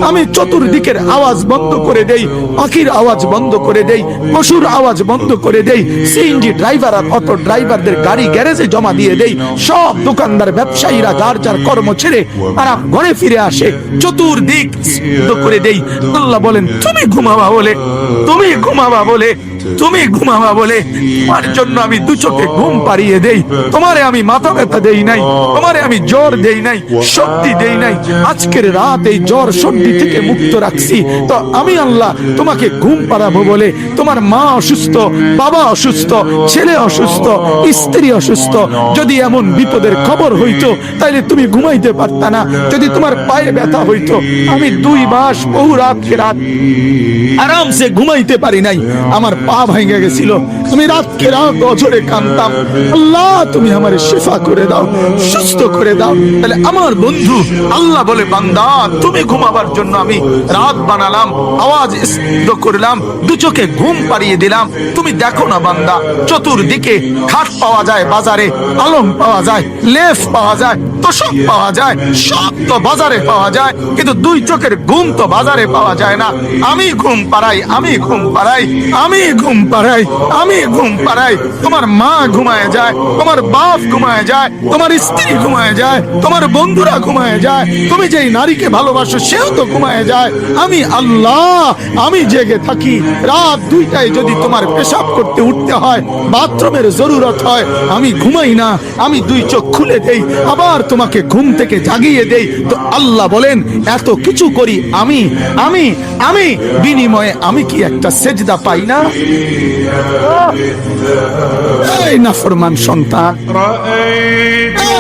আমি চতুর্দিকের আওয়াজ বন্ধ করে দেই, পাখির আওয়াজ বন্ধ করে দেই, পশুর আওয়াজ বন্ধ করে দেই, সিএনজি ড্রাইভার আর অটো ড্রাইভারদের গাড়ি গ্যারেজে জমা দিয়ে দেই, সব দোকানদার ব্যবসায়ীরা যার যার কর্ম ছেড়ে তারা ঘরে ফিরে আসে, চতুর্দিক বন্ধ করে দেই। আল্লাহ বলেন তুমি ঘুমাবা বলে, তুমি ঘুমাবা বলে, তুমি ঘুমাবা বলে তোমার জন্য আমি দু চোখে ঘুম পাড়িয়ে দেই। তোমারে আমি মাথা ব্যথা দেই নাই, তোমারে আমি জ্বর দেই নাই, শক্তি দেই নাই। আজকের রাত এই জ্বর সর্দি থেকে মুক্ত রাখছি, তো আমি আল্লাহ তোমাকে ঘুম পাড়াবো বলে। তোমার মা অসুস্থ, বাবা অসুস্থ, ছেলে অসুস্থ, স্ত্রী অসুস্থ, যদি এমন বিপদের খবর হইতো তাহলে তুমি ঘুমাইতে পারতা না। যদি তোমার পায়ে ব্যথা হইতো, আমি 2 মাস বহু রাতকে রাত আরামসে ঘুমাইতে পারি নাই, আমার পা ভেঙে গেছিল, তুমি রাতকে রাত অঝরে কাঁদতাম, আল্লাহ তুমি আমারে শিফা করে দাও, সুস্থ করে দাও। তাহলে আমার বন্ধু আল্লাহ বলে বান্দা তুমি ঘুমাবার জন্য আমি রাত বানালাম, আওয়াজ স্তব্ধ করলাম, দু চোখে ঘুম পাড়িয়ে দিলাম। তুমি দেখো না বান্দা, চতুর্দিকে খাট পাওয়া যায় বাজারে, আলম পাওয়া যায়, লেফ পাওয়া যায়, তোষক পাওয়া যায়, সব তো বাজারে পাওয়া যায়, কিন্তু 2 চোখের ঘুম তো বাজারে পাওয়া যায় না। আমি ঘুম পাড়াই, আমি ঘুম পাড়াই, আমি ঘুম পাড়াই, আমি ঘুম পাড়াই। তোমার মা ঘুমায় যায়, তোমার বাপ ঘুমায় যায়, তোমার স্ত্রী ঘুমায় যায়, তোমার বন্ধুরা ঘুমায় যায়, তুমি যেই নারীকে ভালোবাসো সেও তো ঘুমায় যায়। আমি আল্লাহ আমি জেগে থাকি। রাত 2টায় যদি তোমার পেশাব করতে উঠতে হয়, বাথরুমের জরুরত হয়, আমি ঘুমাই না, আমি 2 চোখ খুলে দেই, আবার তোমাকে ঘুম থেকে জাগিয়ে দেই। তো আল্লাহ বলেন এত কিছু করি আমি, আমি আমি বিনিময়ে আমি কি একটা সেজদা পাই না? এই নাফরমান সন্তান,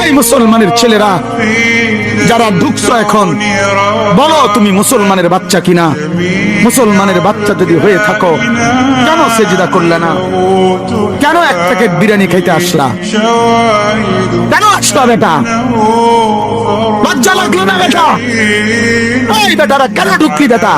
এই মুসলমানের ছেলেরা যারা ঢুকছো এখন, বলো তুমি মুসলমানের বাচ্চা কিনা? মুসলমানের বাচ্চা যদি হয়ে থাকো, কেন সেজদা করলে না? কেন 1 প্যাকেট বিরিয়ানি খাইতে আসলা? কেন আসলা বেটা? লজ্জা লাগলো না বেটা? এই বেটারা কেন ঢুকলি বেটা?